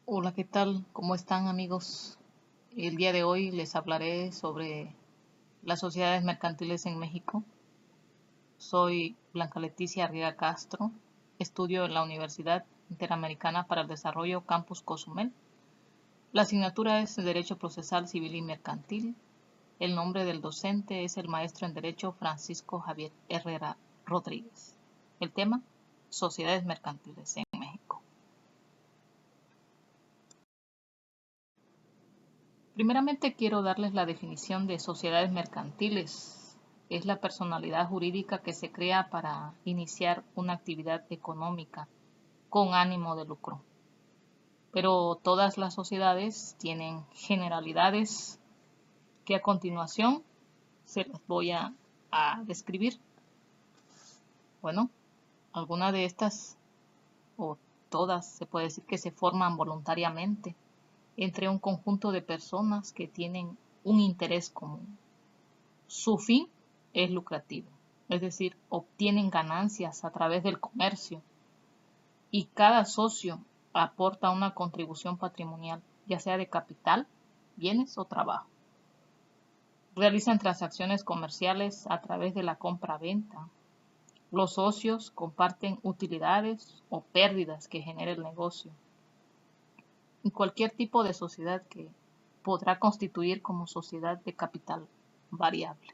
Hola, ¿qué tal? ¿Cómo están, amigos? El día de hoy les hablaré sobre las sociedades mercantiles en México. Soy Blanca Leticia Arriaga Castro, estudio en la Universidad Interamericana para el Desarrollo Campus Cozumel. La asignatura es Derecho Procesal Civil y Mercantil. El nombre del docente es el maestro en Derecho Francisco Javier Herrera Rodríguez. El tema, sociedades mercantiles en México. Primeramente quiero darles la definición de sociedades mercantiles. Es la personalidad jurídica que se crea para iniciar una actividad económica con ánimo de lucro. Pero todas las sociedades tienen generalidades que a continuación se las voy a describir. Bueno, algunas de estas o todas se puede decir que se forman voluntariamente entre un conjunto de personas que tienen un interés común. Su fin es lucrativo, es decir, obtienen ganancias a través del comercio y cada socio aporta una contribución patrimonial, ya sea de capital, bienes o trabajo. Realizan transacciones comerciales a través de la compra-venta. Los socios comparten utilidades o pérdidas que genere el negocio. Y cualquier tipo de sociedad que podrá constituir como sociedad de capital variable.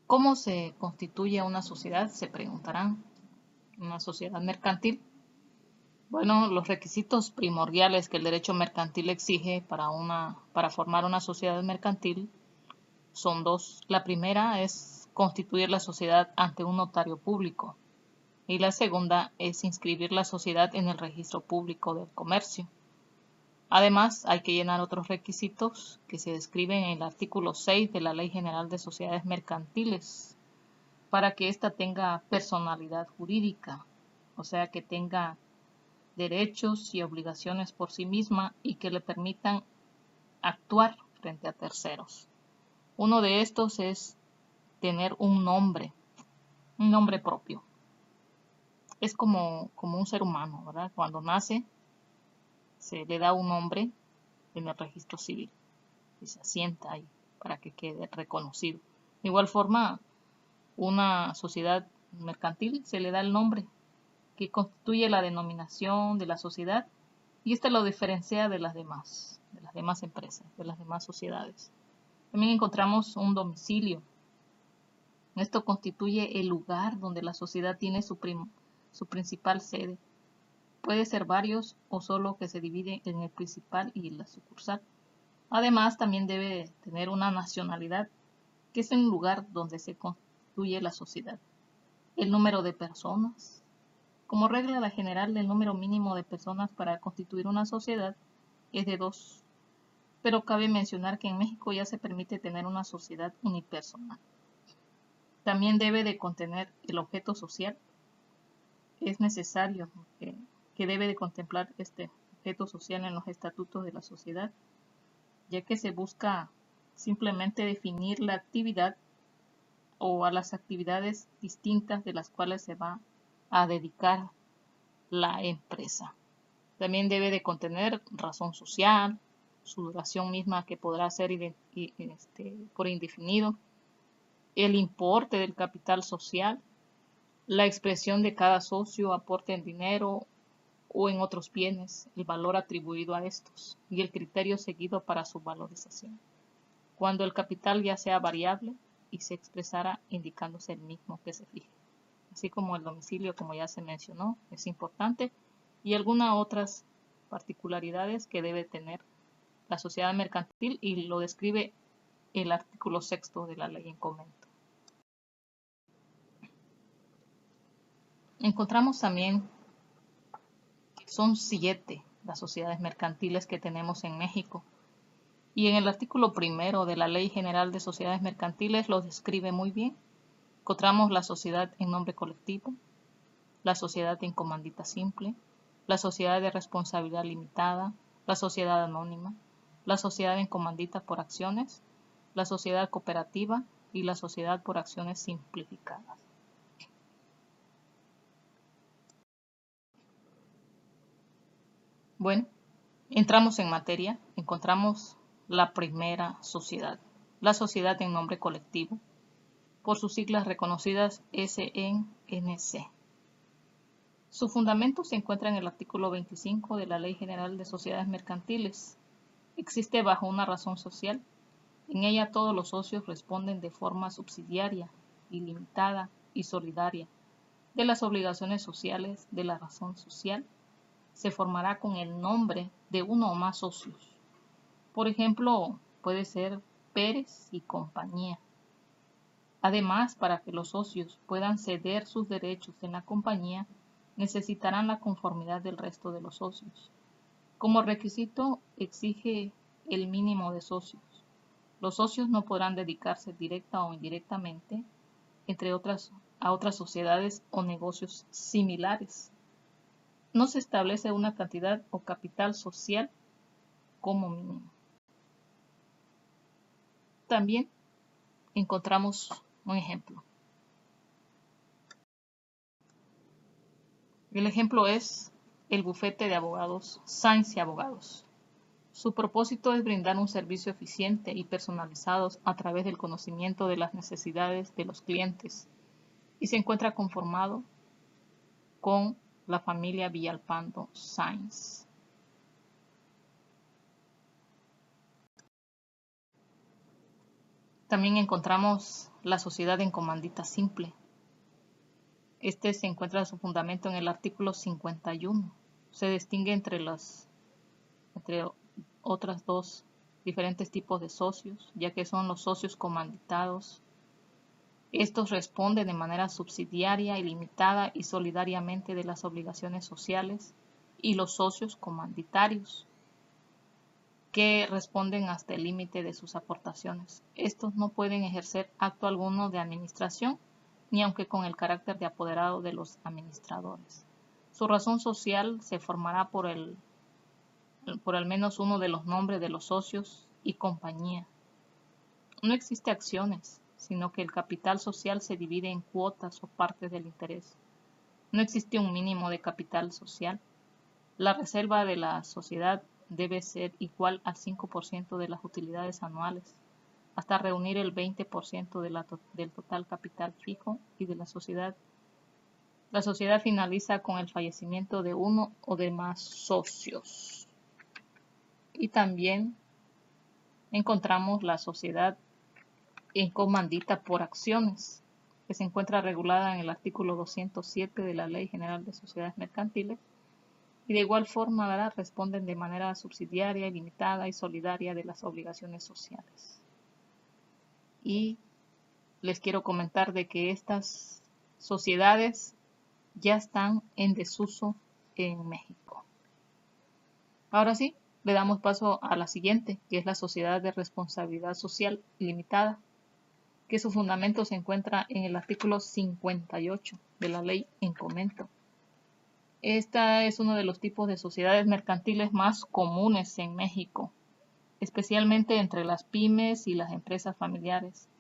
¿Cómo se constituye una sociedad? Se preguntarán. Una sociedad mercantil. Bueno, los requisitos primordiales que el derecho mercantil exige para formar una sociedad mercantil son dos. La primera es constituir la sociedad ante un notario público y la segunda es inscribir la sociedad en el registro público del comercio. Además, hay que llenar otros requisitos que se describen en el artículo 6 de la Ley General de Sociedades Mercantiles para que ésta tenga personalidad jurídica, o sea, que tenga derechos y obligaciones por sí misma y que le permitan actuar frente a terceros. Uno de estos es tener un nombre propio. Es como un ser humano, ¿verdad? Cuando nace se le da un nombre en el registro civil y se asienta ahí para que quede reconocido. De igual forma, una sociedad mercantil se le da el nombre que constituye la denominación de la sociedad y esta lo diferencia de las demás empresas, de las demás sociedades. También encontramos un domicilio. Esto constituye el lugar donde la sociedad tiene su principal sede. Puede ser varios o solo que se divide en el principal y la sucursal. Además, también debe tener una nacionalidad, que es el lugar donde se constituye la sociedad. El número de personas. Como regla general, el número mínimo de personas para constituir una sociedad es de 2, pero cabe mencionar que en México ya se permite tener una sociedad unipersonal. También debe de contener el objeto social. Es necesario que debe de contemplar este objeto social en los estatutos de la sociedad, ya que se busca simplemente definir la actividad o a las actividades distintas de las cuales se va a dedicar la empresa. También debe de contener razón social, su duración misma que podrá ser por indefinido, el importe del capital social, la expresión de cada socio, aporte en dinero o en otros bienes, el valor atribuido a estos y el criterio seguido para su valorización. Cuando el capital ya sea variable y se expresara indicándose el mismo que se fije. Así como el domicilio, como ya se mencionó, es importante, y algunas otras particularidades que debe tener la sociedad mercantil y lo describe el artículo 6 de la ley en comento. Encontramos también que son 7 las sociedades mercantiles que tenemos en México. Y en el artículo 1 de la Ley General de Sociedades Mercantiles lo describe muy bien. Encontramos la sociedad en nombre colectivo, la sociedad en comandita simple, la sociedad de responsabilidad limitada, la sociedad anónima, la sociedad en comandita por acciones, la sociedad cooperativa y la sociedad por acciones simplificadas. Bueno, entramos en materia, encontramos la primera sociedad, la sociedad en nombre colectivo, por sus siglas reconocidas SNC. Su fundamento se encuentra en el artículo 25 de la Ley General de Sociedades Mercantiles. Existe bajo una razón social. En ella todos los socios responden de forma subsidiaria, ilimitada y solidaria de las obligaciones sociales de la razón social. Se formará con el nombre de uno o más socios. Por ejemplo, puede ser Pérez y compañía. Además, para que los socios puedan ceder sus derechos en la compañía, necesitarán la conformidad del resto de los socios. Como requisito, exige el mínimo de socios. Los socios no podrán dedicarse directa o indirectamente, entre otras, a otras sociedades o negocios similares. No se establece una cantidad o capital social como mínimo. También encontramos un ejemplo. El ejemplo es el bufete de abogados Sáenz y Abogados. Su propósito es brindar un servicio eficiente y personalizado a través del conocimiento de las necesidades de los clientes y se encuentra conformado con la familia Villalpando Sáenz. También encontramos la sociedad en comandita simple. Este se encuentra su fundamento en el artículo 51. Se distingue entre otras dos diferentes tipos de socios, ya que son los socios comanditados. Estos responden de manera subsidiaria, ilimitada y solidariamente de las obligaciones sociales, y los socios comanditarios, que responden hasta el límite de sus aportaciones. Estos no pueden ejercer acto alguno de administración, ni aunque con el carácter de apoderado de los administradores. Su razón social se formará por al menos uno de los nombres de los socios y compañía. No existe acciones, sino que el capital social se divide en cuotas o partes del interés. No existe un mínimo de capital social. La reserva de la sociedad debe ser igual al 5% de las utilidades anuales, hasta reunir el 20% del total capital fijo y de la sociedad. La sociedad finaliza con el fallecimiento de uno o de más socios. Y también encontramos la sociedad en comandita por acciones, que se encuentra regulada en el artículo 207 de la Ley General de Sociedades Mercantiles, y de igual forma responden de manera subsidiaria, ilimitada y solidaria de las obligaciones sociales. Y les quiero comentar de que estas sociedades ya están en desuso en México. Ahora sí, le damos paso a la siguiente, que es la Sociedad de Responsabilidad Social Limitada, que su fundamento se encuentra en el artículo 58 de la ley en comento. Esta es uno de los tipos de sociedades mercantiles más comunes en México, especialmente entre las pymes y las empresas familiares.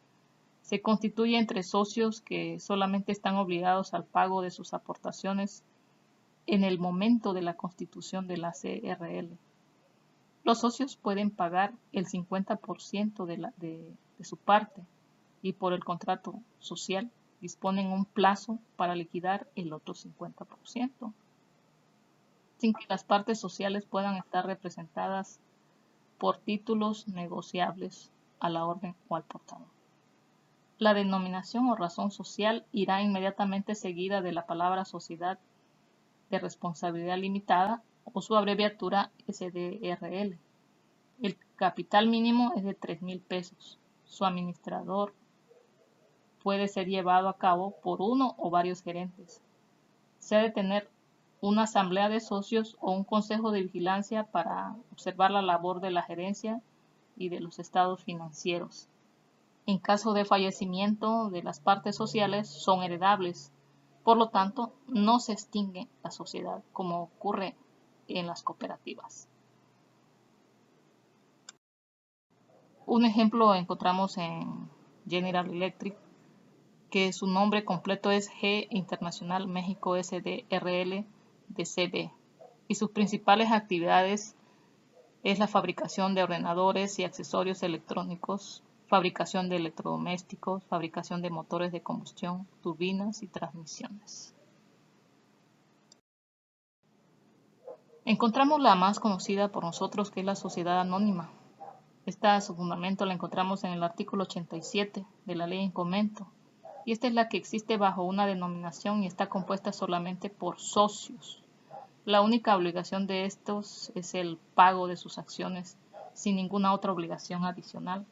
Se constituye entre socios que solamente están obligados al pago de sus aportaciones en el momento de la constitución de la CRL. Los socios pueden pagar el 50% de su parte y por el contrato social disponen un plazo para liquidar el otro 50%, sin que las partes sociales puedan estar representadas por títulos negociables a la orden o al portador. La denominación o razón social irá inmediatamente seguida de la palabra sociedad de responsabilidad limitada o su abreviatura SDRL. El capital mínimo es de 3,000 pesos. Su administrador puede ser llevado a cabo por uno o varios gerentes. Se ha de tener una asamblea de socios o un consejo de vigilancia para observar la labor de la gerencia y de los estados financieros. En caso de fallecimiento de las partes sociales, son heredables. Por lo tanto, no se extingue la sociedad como ocurre en las cooperativas. Un ejemplo encontramos en General Electric, que su nombre completo es G Internacional México SDRL de CB. y sus principales actividades es la fabricación de ordenadores y accesorios electrónicos, fabricación de electrodomésticos, fabricación de motores de combustión, turbinas y transmisiones. Encontramos la más conocida por nosotros, que es la sociedad anónima. Su fundamento la encontramos en el artículo 87 de la ley en comento. Y esta es la que existe bajo una denominación y está compuesta solamente por socios. La única obligación de estos es el pago de sus acciones sin ninguna otra obligación adicional.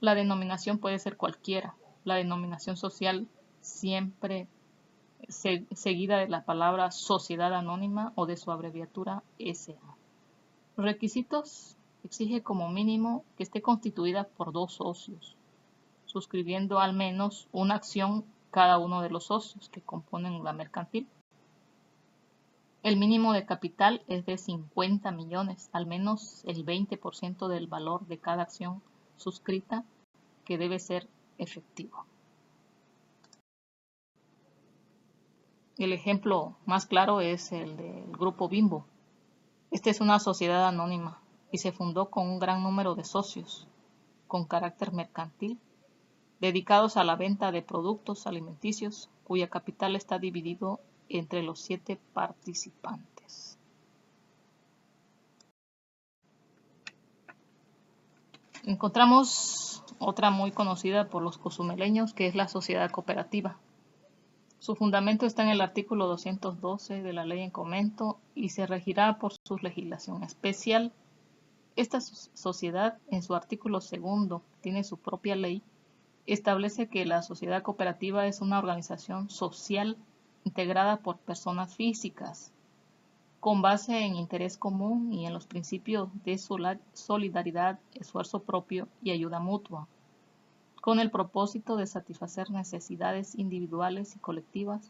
La denominación puede ser cualquiera. La denominación social siempre seguida de la palabra sociedad anónima o de su abreviatura SA. Los requisitos exige como mínimo que esté constituida por 2 socios, suscribiendo al menos una acción cada uno de los socios que componen la mercantil. El mínimo de capital es de 50 millones, al menos el 20% del valor de cada acción suscrita, que debe ser efectivo. El ejemplo más claro es el del Grupo Bimbo. Esta es una sociedad anónima y se fundó con un gran número de socios con carácter mercantil, dedicados a la venta de productos alimenticios, cuya capital está dividido entre los 7 participantes. Encontramos otra muy conocida por los cozumeleños, que es la sociedad cooperativa. Su fundamento está en el artículo 212 de la ley en comento y se regirá por su legislación especial. Esta sociedad, en su artículo 2, tiene su propia ley. Establece que la sociedad cooperativa es una organización social integrada por personas físicas, con base en interés común y en los principios de solidaridad, esfuerzo propio y ayuda mutua, con el propósito de satisfacer necesidades individuales y colectivas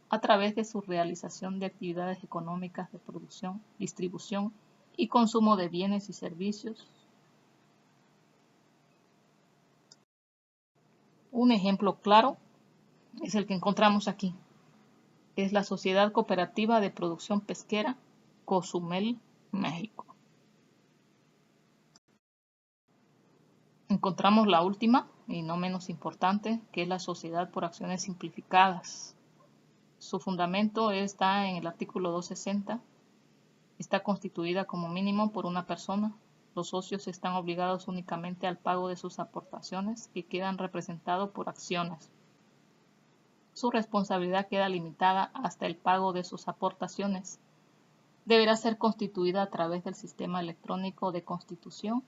a través de su realización de actividades económicas de producción, distribución y consumo de bienes y servicios. Un ejemplo claro es el que encontramos aquí. Es la Sociedad Cooperativa de Producción Pesquera, Cozumel, México. Encontramos la última, y no menos importante, que es la Sociedad por Acciones Simplificadas. Su fundamento está en el artículo 260. Está constituida como mínimo por una persona. Los socios están obligados únicamente al pago de sus aportaciones, que quedan representados por acciones. Su responsabilidad queda limitada hasta el pago de sus aportaciones. Deberá ser constituida a través del sistema electrónico de constitución,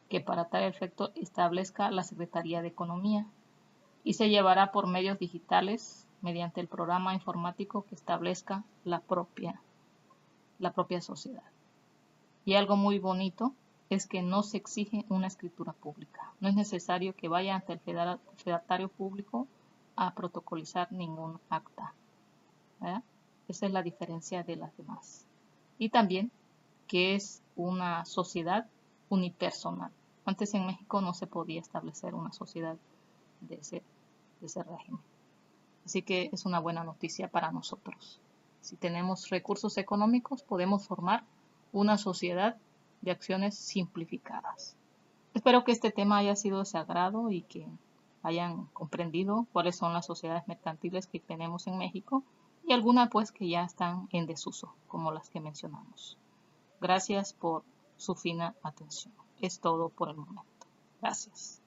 que para tal efecto establezca la Secretaría de Economía, y se llevará por medios digitales mediante el programa informático que establezca la propia sociedad. Y algo muy bonito es que no se exige una escritura pública. No es necesario que vaya ante el fedatario público a protocolizar ningún acta, ¿verdad? Esa es la diferencia de las demás. Y también que es una sociedad unipersonal. Antes en México no se podía establecer una sociedad de ese régimen. Así que es una buena noticia para nosotros. Si tenemos recursos económicos, podemos formar una sociedad de acciones simplificadas. Espero que este tema haya sido de su agrado y que hayan comprendido cuáles son las sociedades mercantiles que tenemos en México y algunas pues que ya están en desuso, como las que mencionamos. Gracias por su fina atención. Es todo por el momento. Gracias.